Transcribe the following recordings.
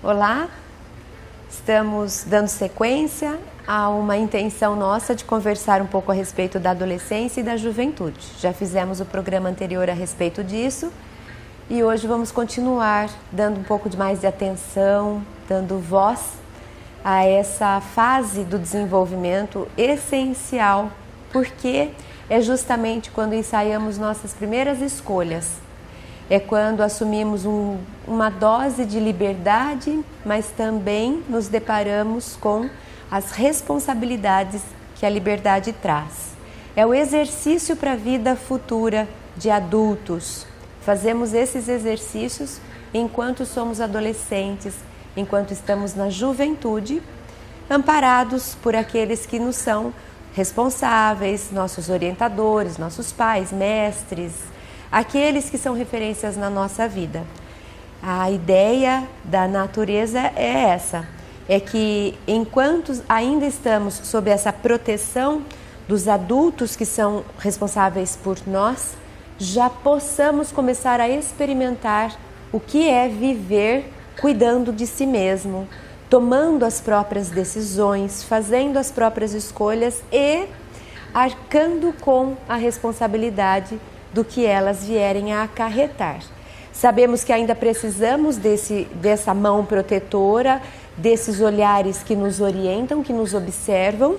Olá, estamos dando sequência a uma intenção nossa de conversar um pouco a respeito da adolescência e da juventude. Já fizemos o programa anterior a respeito disso e hoje vamos continuar dando um pouco de mais de atenção, dando voz a essa fase do desenvolvimento essencial, porque é justamente quando ensaiamos nossas primeiras escolhas. É quando assumimos uma dose de liberdade, mas também nos deparamos com as responsabilidades que a liberdade traz. É o exercício para a vida futura de adultos. Fazemos esses exercícios enquanto somos adolescentes, enquanto estamos na juventude, amparados por aqueles que nos são responsáveis, nossos orientadores, nossos pais, mestres, aqueles que são referências na nossa vida. A ideia da natureza é essa, é que enquanto ainda estamos sob essa proteção dos adultos que são responsáveis por nós, já possamos começar a experimentar o que é viver cuidando de si mesmo, tomando as próprias decisões, fazendo as próprias escolhas e arcando com a responsabilidade do que elas vierem a acarretar. Sabemos que ainda precisamos dessa mão protetora, desses olhares que nos orientam, que nos observam,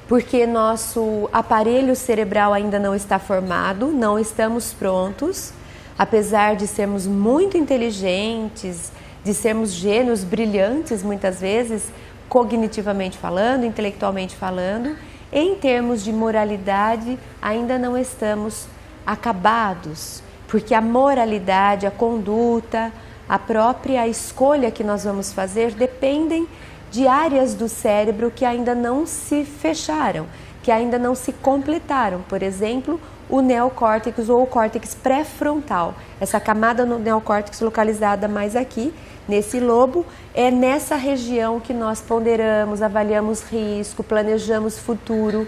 porque nosso aparelho cerebral ainda não está formado, não estamos prontos, apesar de sermos muito inteligentes, de sermos gênios brilhantes muitas vezes, cognitivamente falando, intelectualmente falando, em termos de moralidade ainda não estamos acabados, porque a moralidade, a conduta, a própria escolha que nós vamos fazer dependem de áreas do cérebro que ainda não se fecharam, que ainda não se completaram. Por exemplo, o neocórtex ou o córtex pré-frontal, essa camada no neocórtex localizada mais aqui, nesse lobo, é nessa região que nós ponderamos, avaliamos risco, planejamos futuro,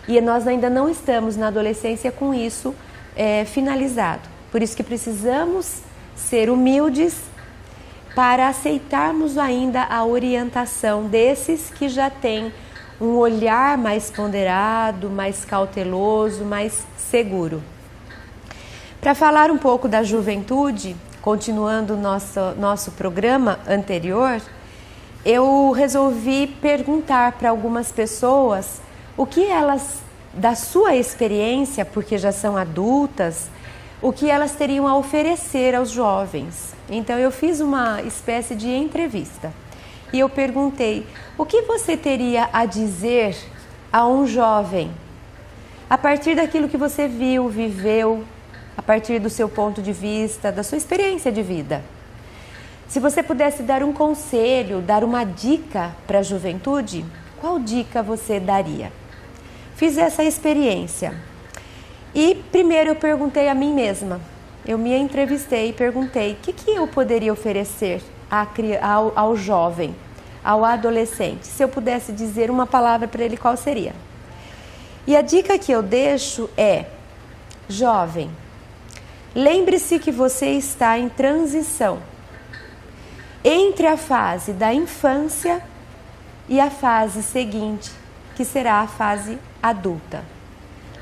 e nós ainda não estamos na adolescência com isso finalizado. Por isso que precisamos ser humildes para aceitarmos ainda a orientação desses que já têm um olhar mais ponderado, mais cauteloso, mais seguro. Para falar um pouco da juventude, continuando o nosso programa anterior, eu resolvi perguntar para algumas pessoas o que elas, da sua experiência, porque já são adultas, o que elas teriam a oferecer aos jovens. Então eu fiz uma espécie de entrevista e eu perguntei: o que você teria a dizer a um jovem a partir daquilo que você viu, viveu, a partir do seu ponto de vista, da sua experiência de vida? Se você pudesse dar um conselho, dar uma dica para a juventude, qual dica você daria? Fiz essa experiência e primeiro eu perguntei a mim mesma, eu me entrevistei e perguntei o que eu poderia oferecer ao jovem, ao adolescente. Se eu pudesse dizer uma palavra para ele, qual seria? E a dica que eu deixo é: jovem, lembre-se que você está em transição entre a fase da infância e a fase seguinte, que será a fase adulta.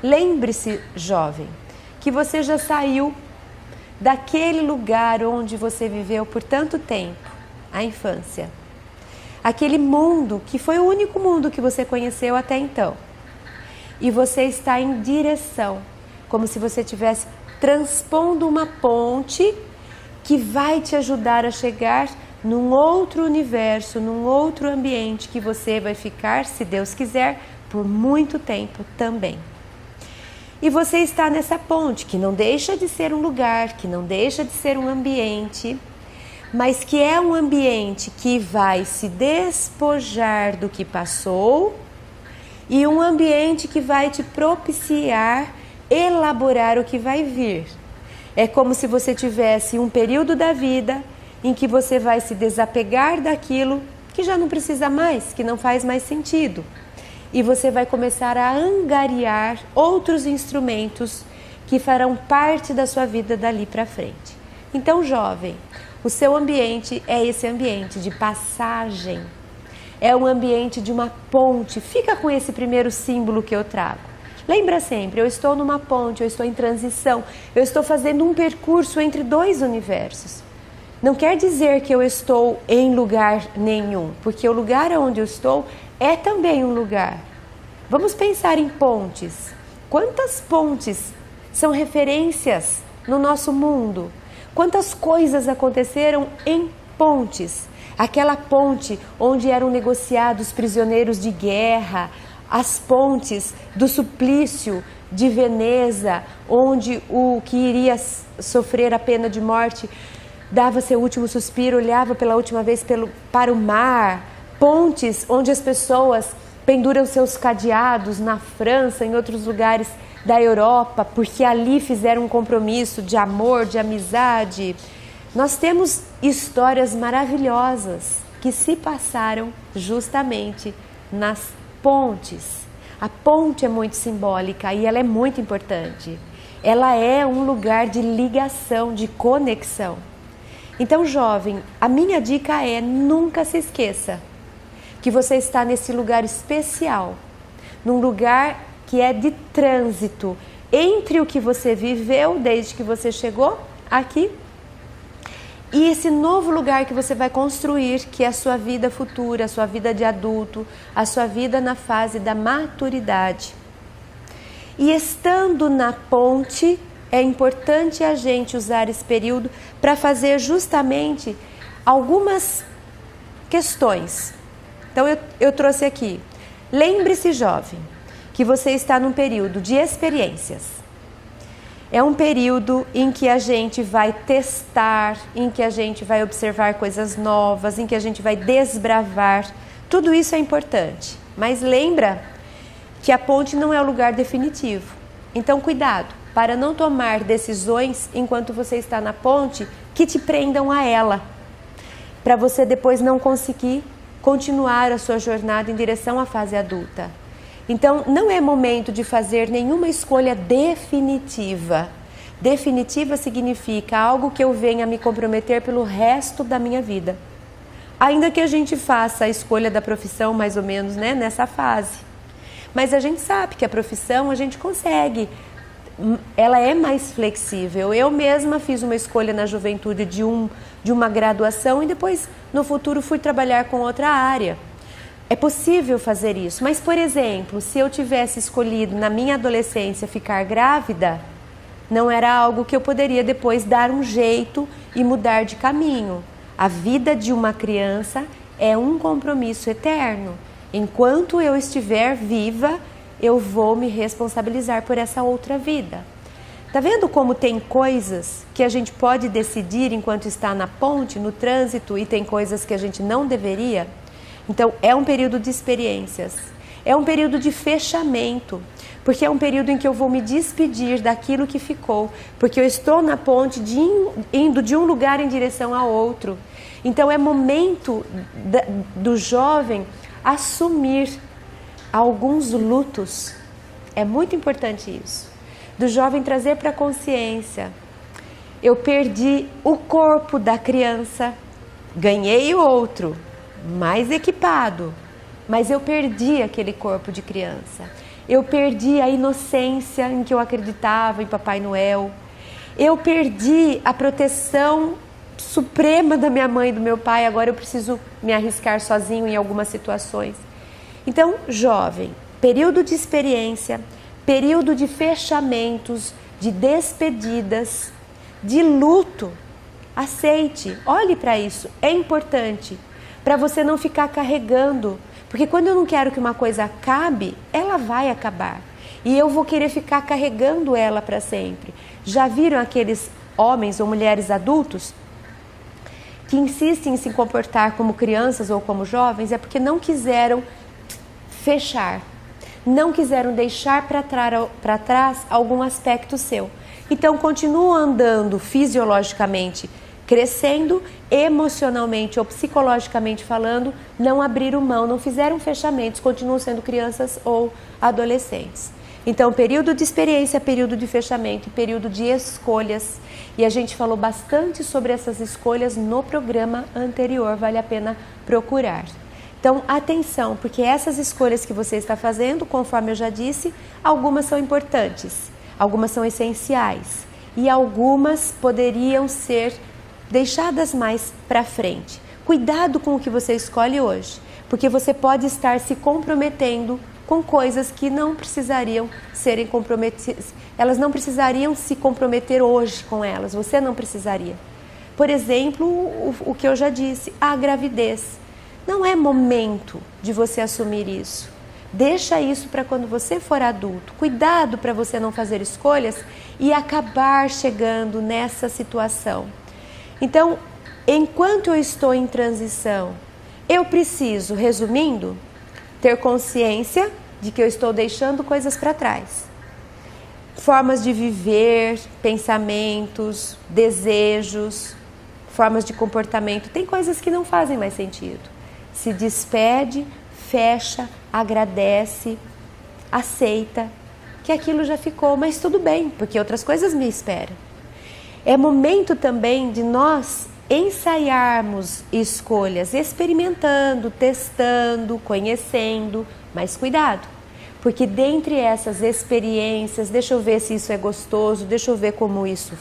Lembre-se, jovem, que você já saiu daquele lugar onde você viveu por tanto tempo, a infância. Aquele mundo que foi o único mundo que você conheceu até então. E você está em direção, como se você estivesse transpondo uma ponte que vai te ajudar a chegar num outro universo, num outro ambiente que você vai ficar, se Deus quiser, por muito tempo também. E você está nessa ponte, que não deixa de ser um lugar, que não deixa de ser um ambiente, mas que é um ambiente que vai se despojar do que passou e um ambiente que vai te propiciar elaborar o que vai vir. É como se você tivesse um período da vida em que você vai se desapegar daquilo que já não precisa mais, que não faz mais sentido. E você vai começar a angariar outros instrumentos que farão parte da sua vida dali para frente. Então, jovem, O seu ambiente é esse ambiente de passagem. É um ambiente de uma ponte. Fica com esse primeiro símbolo que eu trago. Lembra sempre, eu estou numa ponte, eu estou em transição, eu estou fazendo um percurso entre dois universos. Não quer dizer que eu estou em lugar nenhum, porque o lugar onde eu estou é também um lugar. Vamos pensar em pontes. Quantas pontes são referências no nosso mundo? Quantas coisas aconteceram em pontes? Aquela ponte onde eram negociados prisioneiros de guerra, as pontes do suplício de Veneza, onde o que iria sofrer a pena de morte dava seu último suspiro, olhava pela última vez para o mar. Pontes onde as pessoas penduram seus cadeados na França, em outros lugares da Europa, porque ali fizeram um compromisso de amor, de amizade. Nós temos histórias maravilhosas que se passaram justamente nas pontes. A ponte é muito simbólica e ela é muito importante. Ela é um lugar de ligação, de conexão. Então, jovem, a minha dica é: nunca se esqueça que você está nesse lugar especial, num lugar que é de trânsito entre o que você viveu desde que você chegou aqui e esse novo lugar que você vai construir, que é a sua vida futura, a sua vida de adulto, a sua vida na fase da maturidade. E estando na ponte, é importante a gente usar esse período para fazer justamente algumas questões. Então eu trouxe aqui, lembre-se, jovem, que você está num período de experiências. É um período em que a gente vai testar, em que a gente vai observar coisas novas, em que a gente vai desbravar. Tudo isso é importante, mas lembra que a ponte não é o lugar definitivo. Então, cuidado para não tomar decisões enquanto você está na ponte que te prendam a ela, para você depois não conseguir continuar a sua jornada em direção à fase adulta. Então, não é momento de fazer nenhuma escolha definitiva. Definitiva significa algo que eu venha me comprometer pelo resto da minha vida. Ainda que a gente faça a escolha da profissão mais ou menos, né, nessa fase. Mas a gente sabe que a profissão a gente consegue. Ela é mais flexível. Eu mesma fiz uma escolha na juventude de uma graduação e depois, no futuro, fui trabalhar com outra área. É possível fazer isso, mas, por exemplo, se eu tivesse escolhido na minha adolescência ficar grávida, não era algo que eu poderia depois dar um jeito e mudar de caminho. A vida de uma criança é um compromisso eterno. Enquanto eu estiver viva, eu vou me responsabilizar por essa outra vida. Tá vendo como tem coisas que a gente pode decidir enquanto está na ponte, no trânsito, e tem coisas que a gente não deveria? Então, é um período de experiências, é um período de fechamento, porque é um período em que eu vou me despedir daquilo que ficou, porque eu estou na ponte indo de um lugar em direção a outro. Então, é momento do jovem assumir alguns lutos. É muito importante isso. Do jovem trazer para a consciência: eu perdi o corpo da criança, ganhei outro, mais equipado, mas eu perdi aquele corpo de criança. Eu perdi a inocência em que eu acreditava em Papai Noel. Eu perdi a proteção suprema da minha mãe e do meu pai. Agora eu preciso me arriscar sozinho em algumas situações. Então, jovem, período de experiência, período de fechamentos, de despedidas, de luto. Aceite, olhe para isso, é importante, para você não ficar carregando, porque quando eu não quero que uma coisa acabe, ela vai acabar e eu vou querer ficar carregando ela para sempre. Já viram aqueles homens ou mulheres adultos que insistem em se comportar como crianças ou como jovens? É porque não quiseram fechar, não quiseram deixar para trás algum aspecto seu. Então continuam andando fisiologicamente, crescendo, emocionalmente ou psicologicamente falando, não abriram mão, não fizeram fechamentos, continuam sendo crianças ou adolescentes. Então, período de experiência, período de fechamento e período de escolhas. E a gente falou bastante sobre essas escolhas no programa anterior, vale a pena procurar. Então, atenção, porque essas escolhas que você está fazendo, conforme eu já disse, algumas são importantes, algumas são essenciais e algumas poderiam ser deixadas mais para frente. Cuidado com o que você escolhe hoje, porque você pode estar se comprometendo com coisas que não precisariam serem comprometidas. Elas não precisariam se comprometer hoje com elas, você não precisaria. Por exemplo, o que eu já disse, a gravidez. Não é momento de você assumir isso. Deixa isso para quando você for adulto. Cuidado para você não fazer escolhas e acabar chegando nessa situação. Então, enquanto eu estou em transição, eu preciso, resumindo, ter consciência de que eu estou deixando coisas para trás. Formas de viver, pensamentos, desejos, formas de comportamento. Tem coisas que não fazem mais sentido. Se despede, fecha, agradece, aceita que aquilo já ficou, mas tudo bem, porque outras coisas me esperam. É momento também de nós ensaiarmos escolhas, experimentando, testando, conhecendo, mas cuidado, porque dentre essas experiências, deixa eu ver se isso é gostoso, deixa eu ver como isso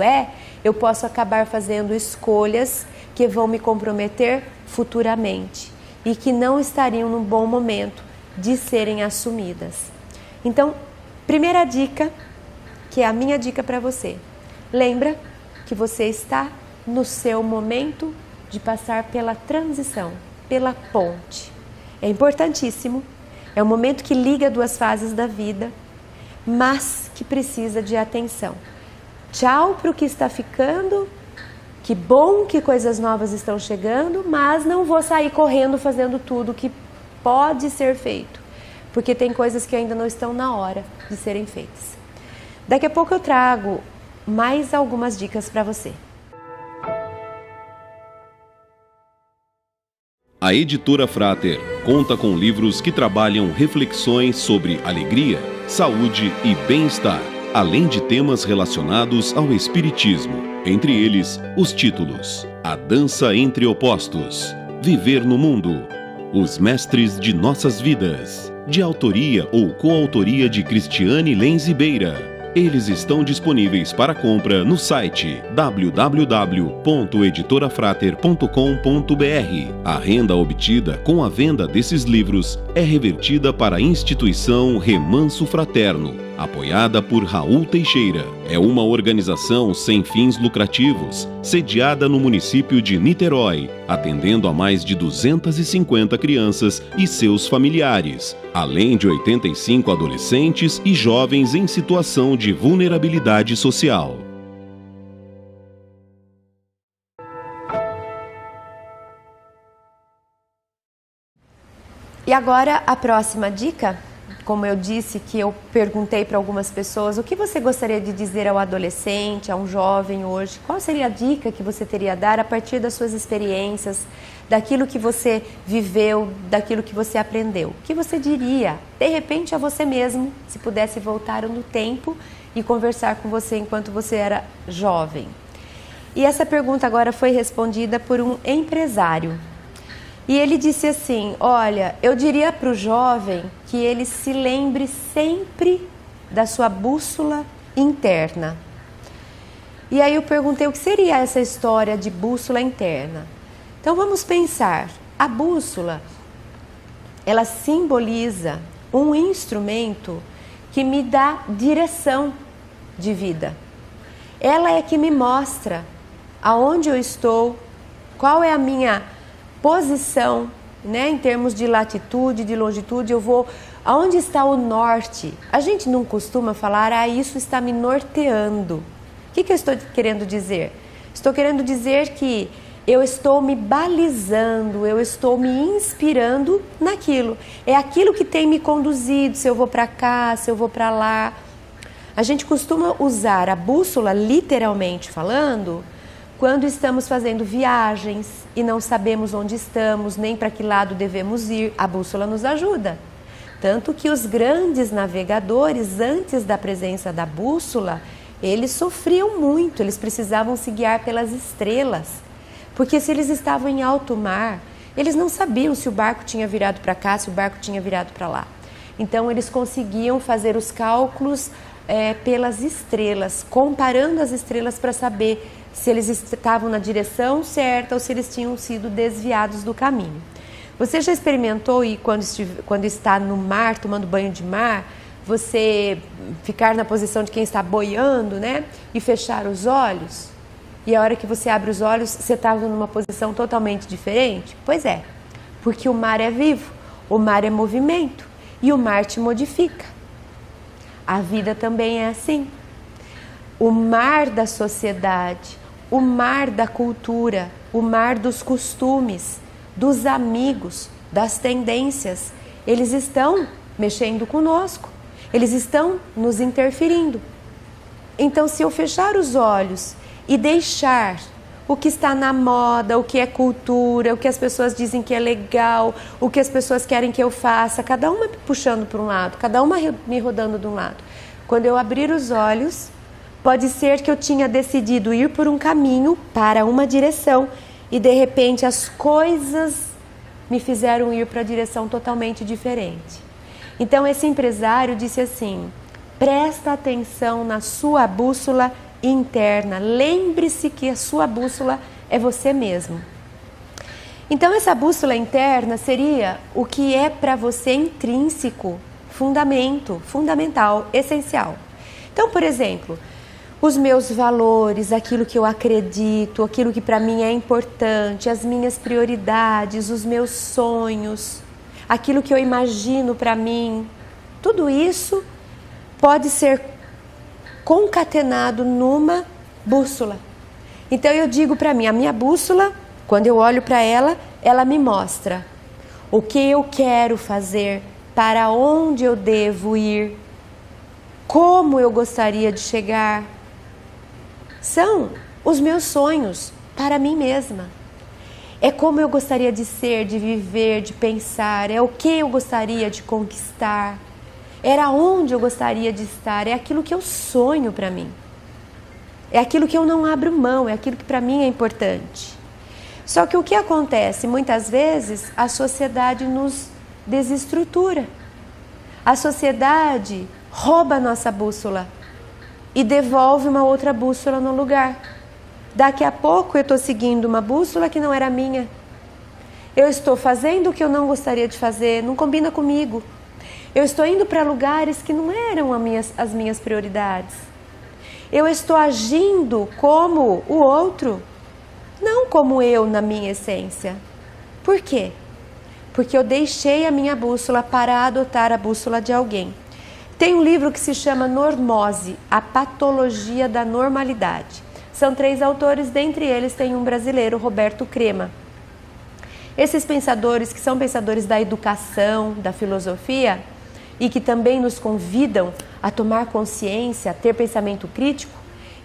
é, eu posso acabar fazendo escolhas que vão me comprometer futuramente e que não estariam num bom momento de serem assumidas. Então, primeira dica, que é a minha dica para você, lembra que você está no seu momento de passar pela transição, pela ponte. É importantíssimo, é um momento que liga duas fases da vida, mas que precisa de atenção. Tchau para o que está ficando, que bom que coisas novas estão chegando, mas não vou sair correndo fazendo tudo que pode ser feito, porque tem coisas que ainda não estão na hora de serem feitas. Daqui a pouco eu trago mais algumas dicas para você. A Editora Frater conta com livros que trabalham reflexões sobre alegria, saúde e bem-estar, além de temas relacionados ao espiritismo. Entre eles, os títulos A Dança entre Opostos, Viver no Mundo, Os Mestres de Nossas Vidas, de autoria ou coautoria de Cristiane Lenz Beira. Eles estão disponíveis para compra no site www.editorafrater.com.br. A renda obtida com a venda desses livros é revertida para a instituição Remanso Fraterno, apoiada por Raul Teixeira. É uma organização sem fins lucrativos, sediada no município de Niterói, atendendo a mais de 250 crianças e seus familiares, além de 85 adolescentes e jovens em situação de vulnerabilidade social. E agora a próxima dica, como eu disse que eu perguntei para algumas pessoas, o que você gostaria de dizer ao adolescente, a um jovem hoje? Qual seria a dica que você teria a dar a partir das suas experiências, daquilo que você viveu, daquilo que você aprendeu? O que você diria, de repente, a você mesmo, se pudesse voltar no tempo e conversar com você enquanto você era jovem? E essa pergunta agora foi respondida por um empresário. E ele disse assim, olha, eu diria para o jovem que ele se lembre sempre da sua bússola interna. E aí eu perguntei o que seria essa história de bússola interna. Então vamos pensar, a bússola, ela simboliza um instrumento que me dá direção de vida. Ela é que me mostra aonde eu estou, qual é a minha posição, né, em termos de latitude, de longitude, aonde está o norte? A gente não costuma falar, isso está me norteando. O que eu estou querendo dizer? Estou querendo dizer que eu estou me balizando, eu estou me inspirando naquilo. É aquilo que tem me conduzido, se eu vou para cá, se eu vou para lá. A gente costuma usar a bússola, literalmente falando, quando estamos fazendo viagens e não sabemos onde estamos, nem para que lado devemos ir, a bússola nos ajuda. Tanto que os grandes navegadores, antes da presença da bússola, eles sofriam muito, eles precisavam se guiar pelas estrelas. Porque se eles estavam em alto mar, eles não sabiam se o barco tinha virado para cá, se o barco tinha virado para lá. Então eles conseguiam fazer os cálculos pelas estrelas, comparando as estrelas para saber se eles estavam na direção certa ou se eles tinham sido desviados do caminho. Você já experimentou ir quando está no mar, tomando banho de mar, você ficar na posição de quem está boiando, né? E fechar os olhos? E a hora que você abre os olhos, você está numa posição totalmente diferente? Pois é, porque o mar é vivo, o mar é movimento e o mar te modifica. A vida também é assim. O mar da sociedade, o mar da cultura, o mar dos costumes, dos amigos, das tendências, eles estão mexendo conosco, eles estão nos interferindo. Então, se eu fechar os olhos e deixar o que está na moda, o que é cultura, o que as pessoas dizem que é legal, o que as pessoas querem que eu faça, cada uma me puxando para um lado, cada uma me rodando de um lado. Quando eu abrir os olhos, pode ser que eu tinha decidido ir por um caminho para uma direção e de repente as coisas me fizeram ir para a direção totalmente diferente. Então esse empresário disse assim: presta atenção na sua bússola interna, lembre-se que a sua bússola é você mesmo. Então essa bússola interna seria o que é para você intrínseco, fundamental, essencial. Então, por exemplo, os meus valores, aquilo que eu acredito, aquilo que para mim é importante, as minhas prioridades, os meus sonhos, aquilo que eu imagino para mim, tudo isso pode ser concatenado numa bússola. Então eu digo para mim, a minha bússola, quando eu olho para ela, ela me mostra o que eu quero fazer, para onde eu devo ir, como eu gostaria de chegar. São os meus sonhos para mim mesma. É como eu gostaria de ser, de viver, de pensar, é o que eu gostaria de conquistar. Era onde eu gostaria de estar, é aquilo que eu sonho para mim. É aquilo que eu não abro mão, é aquilo que para mim é importante. Só que o que acontece? Muitas vezes a sociedade nos desestrutura. A sociedade rouba a nossa bússola e devolve uma outra bússola no lugar. Daqui a pouco eu estou seguindo uma bússola que não era minha. Eu estou fazendo o que eu não gostaria de fazer, não combina comigo. Eu estou indo para lugares que não eram as minhas prioridades. Eu estou agindo como o outro, não como eu na minha essência. Por quê? Porque eu deixei a minha bússola para adotar a bússola de alguém. Tem um livro que se chama Normose, a patologia da normalidade. São 3 autores, dentre eles tem um brasileiro, Roberto Crema. Esses pensadores, que são pensadores da educação, da filosofia, e que também nos convidam a tomar consciência, a ter pensamento crítico,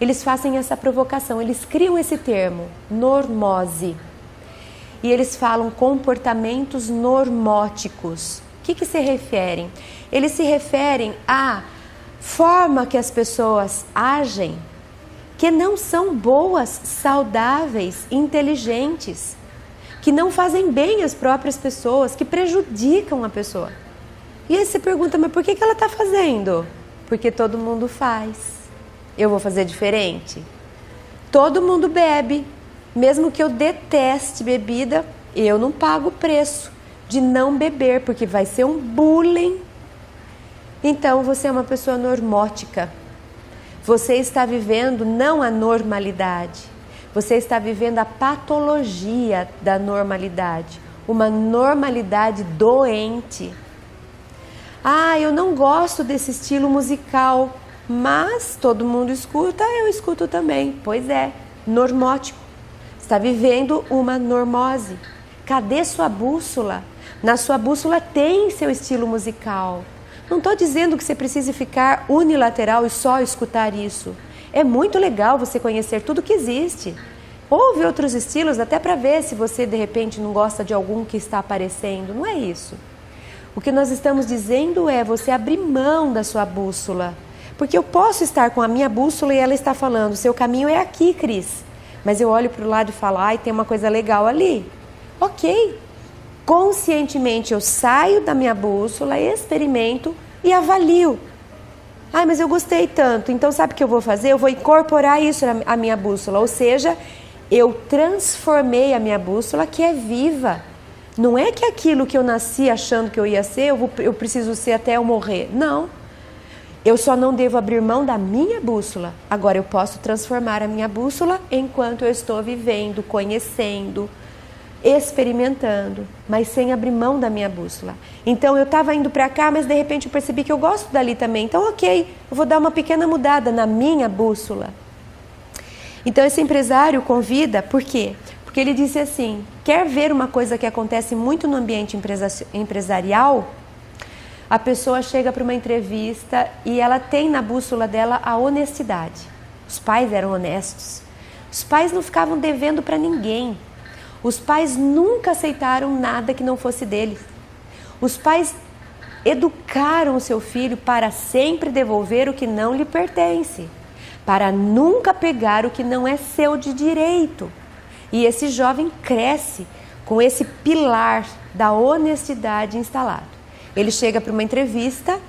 eles fazem essa provocação, eles criam esse termo, normose. E eles falam comportamentos normóticos. O que se referem? Eles se referem à forma que as pessoas agem, que não são boas, saudáveis, inteligentes, que não fazem bem às próprias pessoas, que prejudicam a pessoa. E aí você pergunta, mas por que ela está fazendo? Porque todo mundo faz. Eu vou fazer diferente? Todo mundo bebe. Mesmo que eu deteste bebida, eu não pago o preço de não beber, porque vai ser um bullying. Então você é uma pessoa normótica. Você está vivendo não a normalidade, você está vivendo a patologia da normalidade, uma normalidade doente. Ah, eu não gosto desse estilo musical, mas todo mundo escuta, eu escuto também. Pois é, normótico. Está vivendo uma normose. Cadê sua bússola? Na sua bússola tem seu estilo musical. Não estou dizendo que você precise ficar unilateral e só escutar isso. É muito legal você conhecer tudo que existe. Ouve outros estilos até para ver se você de repente não gosta de algum que está aparecendo. Não é isso. O que nós estamos dizendo é você abrir mão da sua bússola. Porque eu posso estar com a minha bússola e ela está falando, seu caminho é aqui, Cris. Mas eu olho para o lado e falo, ai, tem uma coisa legal ali. Ok. Conscientemente eu saio da minha bússola, experimento e avalio. Ai, mas eu gostei tanto, então sabe o que eu vou fazer? Eu vou incorporar isso à minha bússola. Ou seja, eu transformei a minha bússola, que é viva. Não é que aquilo que eu nasci achando que eu ia ser, eu preciso ser até eu morrer. Não. Eu só não devo abrir mão da minha bússola. Agora eu posso transformar a minha bússola enquanto eu estou vivendo, conhecendo, experimentando, mas sem abrir mão da minha bússola. Então eu estava indo para cá, mas de repente eu percebi que eu gosto dali também. Então ok, eu vou dar uma pequena mudada na minha bússola. Então esse empresário convida, por quê? Porque ele disse assim, quer ver uma coisa que acontece muito no ambiente empresarial? A pessoa chega para uma entrevista e ela tem na bússola dela a honestidade. Os pais eram honestos. Os pais não ficavam devendo para ninguém. Os pais nunca aceitaram nada que não fosse deles. Os pais educaram o seu filho para sempre devolver o que não lhe pertence, para nunca pegar o que não é seu de direito. E esse jovem cresce com esse pilar da honestidade instalado. Ele chega para uma entrevista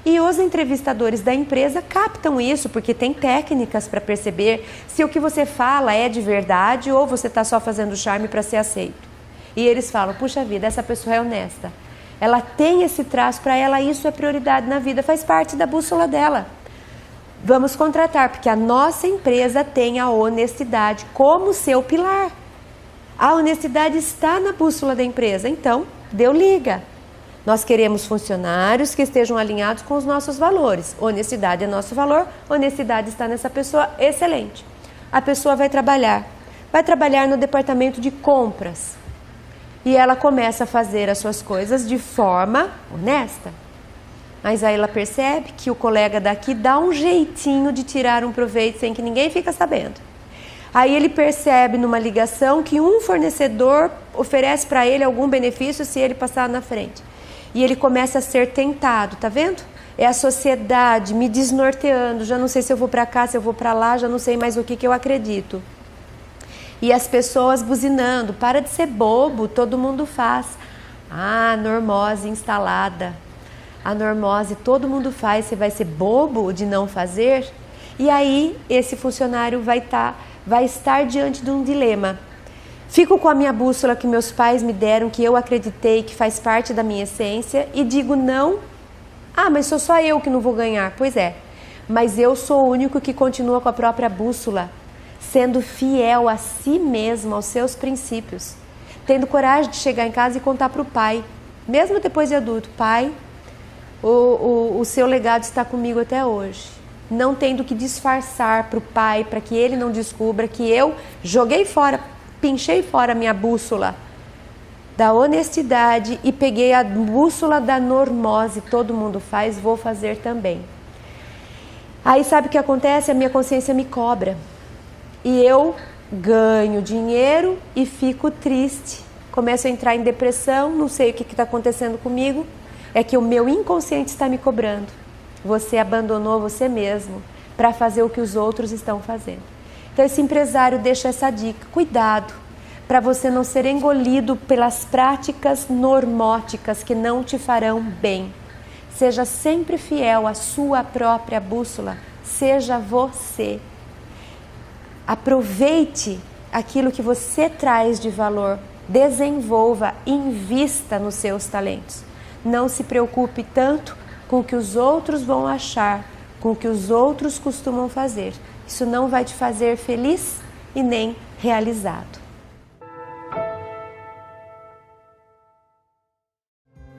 e os entrevistadores da empresa captam isso, porque tem técnicas para perceber se o que você fala é de verdade ou você está só fazendo charme para ser aceito. E eles falam, puxa vida, essa pessoa é honesta. Ela tem esse traço, para ela isso é prioridade na vida, faz parte da bússola dela. Vamos contratar, porque a nossa empresa tem a honestidade como seu pilar. A honestidade está na bússola da empresa, então deu liga. Nós queremos funcionários que estejam alinhados com os nossos valores. Honestidade é nosso valor, honestidade está nessa pessoa, excelente. A pessoa vai trabalhar no departamento de compras. E ela começa a fazer as suas coisas de forma honesta. Mas aí ela percebe que o colega daqui dá um jeitinho de tirar um proveito sem que ninguém fica sabendo. Aí ele percebe numa ligação que um fornecedor oferece para ele algum benefício se ele passar na frente. E ele começa a ser tentado, tá vendo? É a sociedade me desnorteando, já não sei se eu vou para cá, se eu vou para lá, já não sei mais o que eu acredito. E as pessoas buzinando, para de ser bobo, todo mundo faz. Ah, normose instalada. A normose todo mundo faz, você vai ser bobo de não fazer? E aí esse funcionário vai estar diante de um dilema. Fico com a minha bússola que meus pais me deram, que eu acreditei, que faz parte da minha essência, e digo não. Ah, mas sou só eu que não vou ganhar. Pois é, mas eu sou o único que continua com a própria bússola, sendo fiel a si mesmo, aos seus princípios, tendo coragem de chegar em casa e contar para o pai, mesmo depois de adulto, pai, o seu legado está comigo até hoje. Não tendo que disfarçar para o pai, para que ele não descubra que eu joguei fora, pinchei fora a minha bússola da honestidade e peguei a bússola da normose, todo mundo faz, vou fazer também. Aí sabe o que acontece? A minha consciência me cobra e eu ganho dinheiro e fico triste, começo a entrar em depressão, não sei o que está acontecendo comigo, é que o meu inconsciente está me cobrando. Você abandonou você mesmo para fazer o que os outros estão fazendo. Então esse empresário deixa essa dica, cuidado, para você não ser engolido pelas práticas normóticas que não te farão bem. Seja sempre fiel à sua própria bússola, seja você. Aproveite aquilo que você traz de valor, desenvolva, invista nos seus talentos. Não se preocupe tanto com o que os outros vão achar, com o que os outros costumam fazer. Isso não vai te fazer feliz e nem realizado.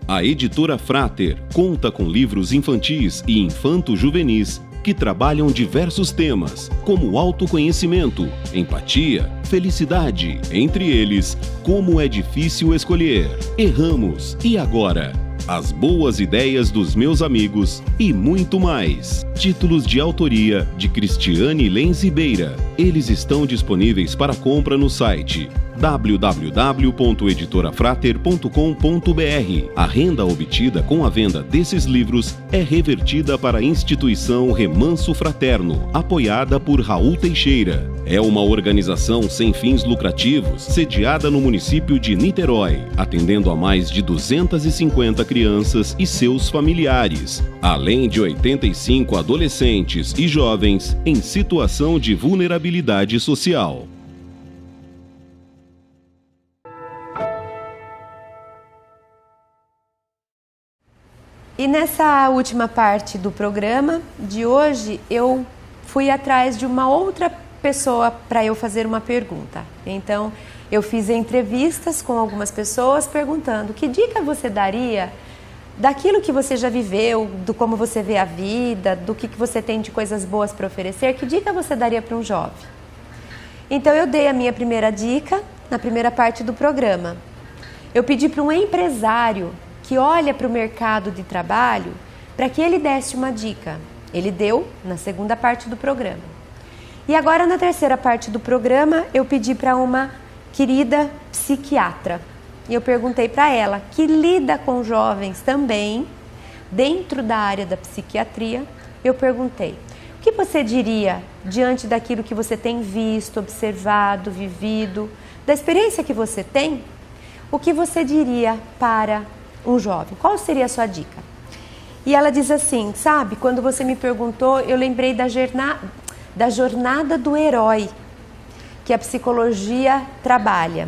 A editora Frater conta com livros infantis e infanto-juvenis que trabalham diversos temas, como autoconhecimento, empatia, felicidade, entre eles, como é difícil escolher, erramos, e agora? As boas ideias dos meus amigos e muito mais. Títulos de autoria de Cristiane Lenz Ribeira. Eles estão disponíveis para compra no site www.editorafrater.com.br. A renda obtida com a venda desses livros é revertida para a instituição Remanso Fraterno, apoiada por Raul Teixeira. É uma organização sem fins lucrativos, sediada no município de Niterói, atendendo a mais de 250 crianças e seus familiares, além de 85 adolescentes e jovens em situação de vulnerabilidade social. E nessa última parte do programa de hoje, eu fui atrás de uma outra pessoa para eu fazer uma pergunta. Então, eu fiz entrevistas com algumas pessoas perguntando que dica você daria daquilo que você já viveu, do como você vê a vida, do que você tem de coisas boas para oferecer, que dica você daria para um jovem? Então, eu dei a minha primeira dica na primeira parte do programa. Eu pedi para um empresário que olha para o mercado de trabalho, para que ele desse uma dica. Ele deu na segunda parte do programa. E agora, na terceira parte do programa, eu pedi para uma querida psiquiatra. E eu perguntei para ela, que lida com jovens também, dentro da área da psiquiatria, eu perguntei, o que você diria diante daquilo que você tem visto, observado, vivido, da experiência que você tem? O que você diria para um jovem? Qual seria a sua dica? E ela diz assim, sabe, quando você me perguntou, eu lembrei da jornada do herói, que a psicologia trabalha.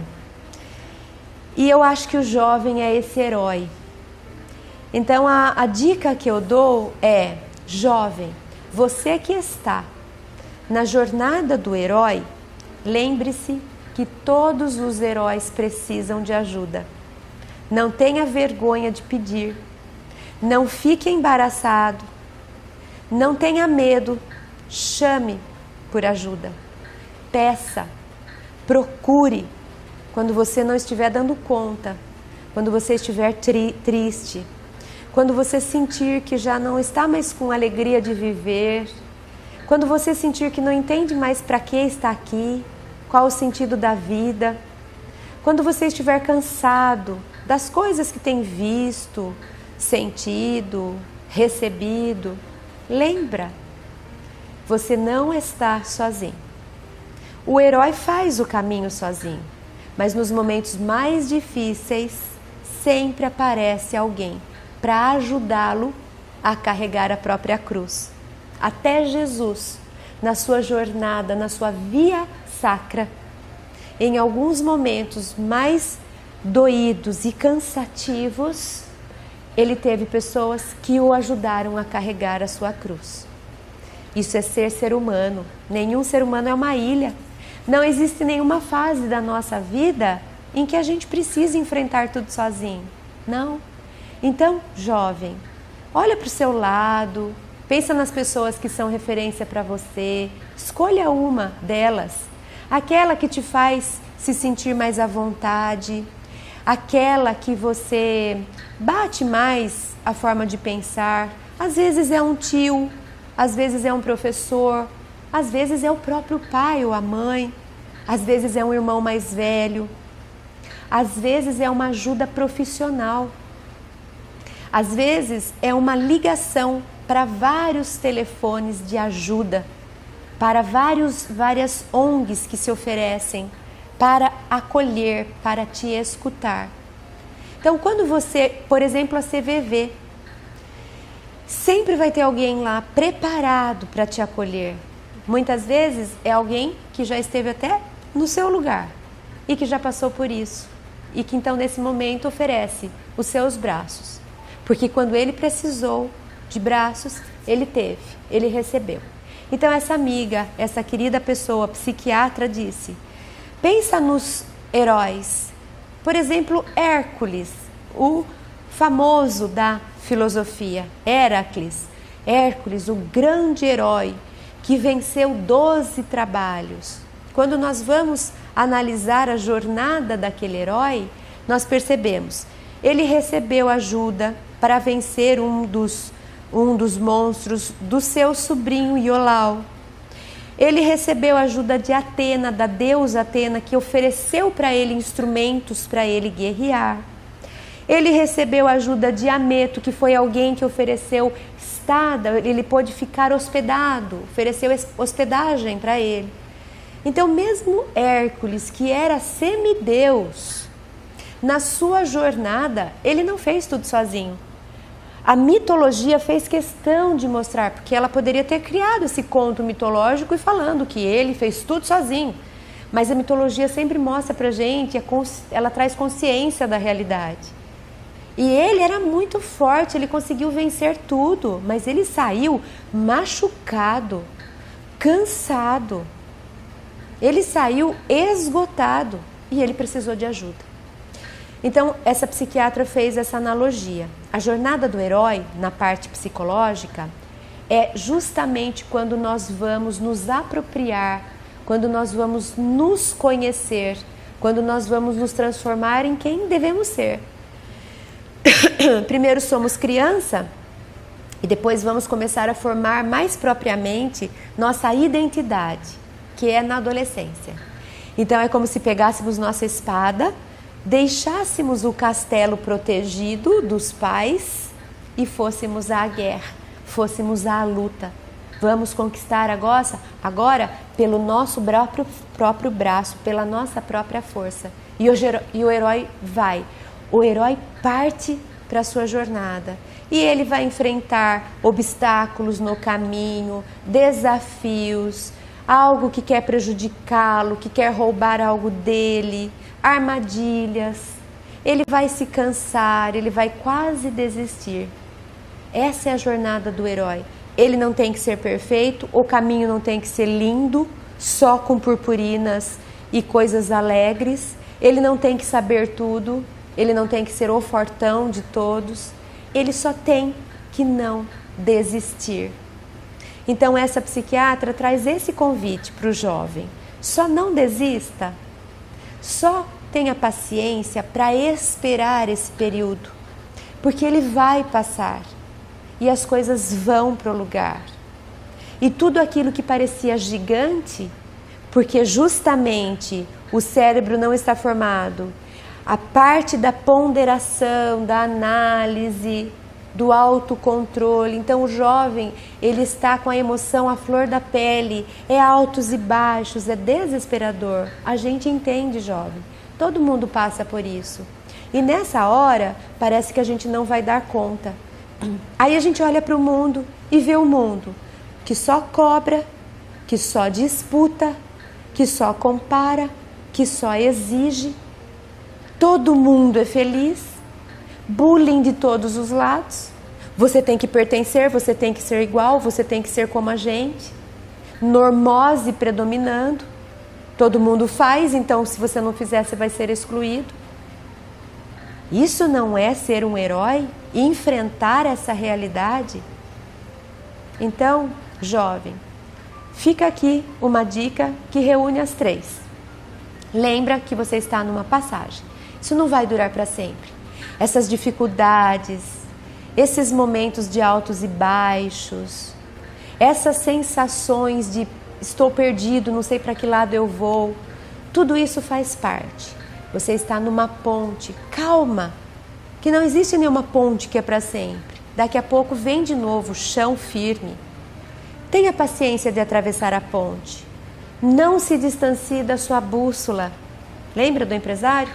E eu acho que o jovem é esse herói. Então a dica que eu dou é, jovem, você que está na jornada do herói, lembre-se que todos os heróis precisam de ajuda. Não tenha vergonha de pedir, não fique embaraçado, não tenha medo, chame por ajuda, peça, procure quando você não estiver dando conta, quando você estiver triste, quando você sentir que já não está mais com alegria de viver, quando você sentir que não entende mais para que está aqui, qual o sentido da vida, quando você estiver cansado das coisas que tem visto, sentido, recebido, lembra, você não está sozinho. O herói faz o caminho sozinho, mas nos momentos mais difíceis, sempre aparece alguém para ajudá-lo a carregar a própria cruz. Até Jesus, na sua jornada, na sua via sacra, em alguns momentos mais doídos e cansativos, ele teve pessoas que o ajudaram a carregar a sua cruz. Isso é ser humano. Nenhum ser humano é uma ilha. Não existe nenhuma fase da nossa vida em que a gente precisa enfrentar tudo sozinho. Não. Então, jovem, olha para o seu lado, pensa nas pessoas que são referência para você, escolha uma delas, aquela que te faz se sentir mais à vontade, aquela que você bate mais a forma de pensar. Às vezes é um tio, às vezes é um professor, às vezes é o próprio pai ou a mãe, às vezes é um irmão mais velho, às vezes é uma ajuda profissional, às vezes é uma ligação para vários telefones de ajuda, para várias ONGs que se oferecem para acolher, para te escutar. Então, quando você, por exemplo, a CVV, sempre vai ter alguém lá preparado para te acolher. Muitas vezes é alguém que já esteve até no seu lugar e que já passou por isso e que então nesse momento oferece os seus braços. Porque quando ele precisou de braços, ele teve, ele recebeu. Então essa amiga, essa querida pessoa, psiquiatra, disse, pensa nos heróis. Por exemplo, Hércules, o famoso da filosofia, Hércules, o grande herói que venceu 12 trabalhos. Quando nós vamos analisar a jornada daquele herói, nós percebemos, ele recebeu ajuda para vencer um dos um dos monstros do seu sobrinho Iolau. Ele recebeu a ajuda de Atena, da deusa Atena, que ofereceu para ele instrumentos para ele guerrear. Ele recebeu a ajuda de Ameto, que foi alguém que ofereceu estada, ele pôde ficar hospedado, ofereceu hospedagem para ele. Então, mesmo Hércules, que era semideus, na sua jornada, ele não fez tudo sozinho. A mitologia fez questão de mostrar, porque ela poderia ter criado esse conto mitológico e falando que ele fez tudo sozinho. Mas a mitologia sempre mostra pra gente, ela traz consciência da realidade. E ele era muito forte, ele conseguiu vencer tudo, mas ele saiu machucado, cansado. Ele saiu esgotado e ele precisou de ajuda. Então, essa psiquiatra fez essa analogia. A jornada do herói, na parte psicológica, é justamente quando nós vamos nos apropriar, quando nós vamos nos conhecer, quando nós vamos nos transformar em quem devemos ser. Primeiro somos criança e depois vamos começar a formar mais propriamente nossa identidade, que é na adolescência. Então, é como se pegássemos nossa espada, deixássemos o castelo protegido dos pais e fôssemos à guerra, fôssemos à luta. Vamos conquistar agora pelo nosso próprio braço, pela nossa própria força. E o herói vai. O herói parte para a sua jornada. E ele vai enfrentar obstáculos no caminho, desafios, algo que quer prejudicá-lo, que quer roubar algo dele, armadilhas. Ele vai se cansar, ele vai quase desistir. Essa é a jornada do herói. Ele não tem que ser perfeito, o caminho não tem que ser lindo, só com purpurinas e coisas alegres. Ele não tem que saber tudo, ele não tem que ser o fortão de todos. Ele só tem que não desistir. Então essa psiquiatra traz esse convite para o jovem. Só não desista. Só tenha paciência para esperar esse período, porque ele vai passar e as coisas vão para o lugar. E tudo aquilo que parecia gigante, porque justamente o cérebro não está formado, a parte da ponderação, da análise, do autocontrole. Então o jovem, ele está com a emoção à flor da pele, é altos e baixos, é desesperador. A gente entende, jovem. Todo mundo passa por isso. E nessa hora, parece que a gente não vai dar conta. Aí a gente olha para o mundo e vê o mundo que só cobra, que só disputa, que só compara, que só exige. Todo mundo é feliz, bullying de todos os lados. Você tem que pertencer, você tem que ser igual, você tem que ser como a gente. Normose predominando. Todo mundo faz, então se você não fizer, você vai ser excluído. Isso não é ser um herói? Enfrentar essa realidade? Então, jovem, fica aqui uma dica que reúne as três. Lembra que você está numa passagem. Isso não vai durar para sempre. Essas dificuldades, esses momentos de altos e baixos, essas sensações de estou perdido, não sei para que lado eu vou, tudo isso faz parte. Você está numa ponte, calma, que não existe nenhuma ponte que é para sempre. Daqui a pouco vem de novo, chão firme. Tenha paciência de atravessar a ponte. Não se distancie da sua bússola. Lembra do empresário?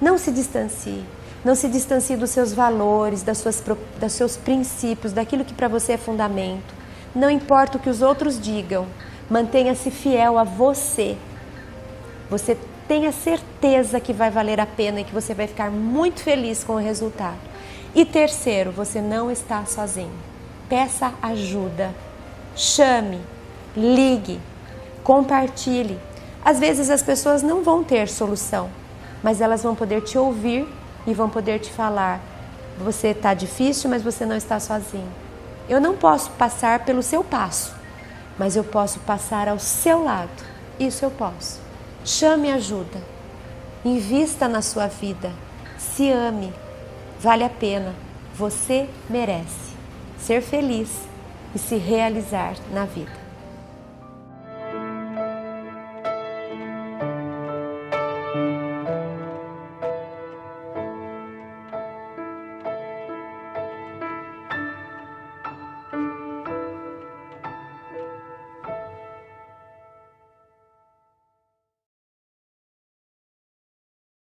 Não se distancie. Não se distancie dos seus valores, dos seus princípios, daquilo que para você é fundamento. Não importa o que os outros digam, mantenha-se fiel a você. Você tenha certeza que vai valer a pena e que você vai ficar muito feliz com o resultado. E terceiro, você não está sozinho. Peça ajuda. Chame, ligue, compartilhe. Às vezes as pessoas não vão ter solução, mas elas vão poder te ouvir e vão poder te falar: você está difícil, mas você não está sozinho. Eu não posso passar pelo seu passo, mas eu posso passar ao seu lado. Isso eu posso. Chame ajuda. Invista na sua vida. Se ame. Vale a pena. Você merece. ser feliz e se realizar na vida.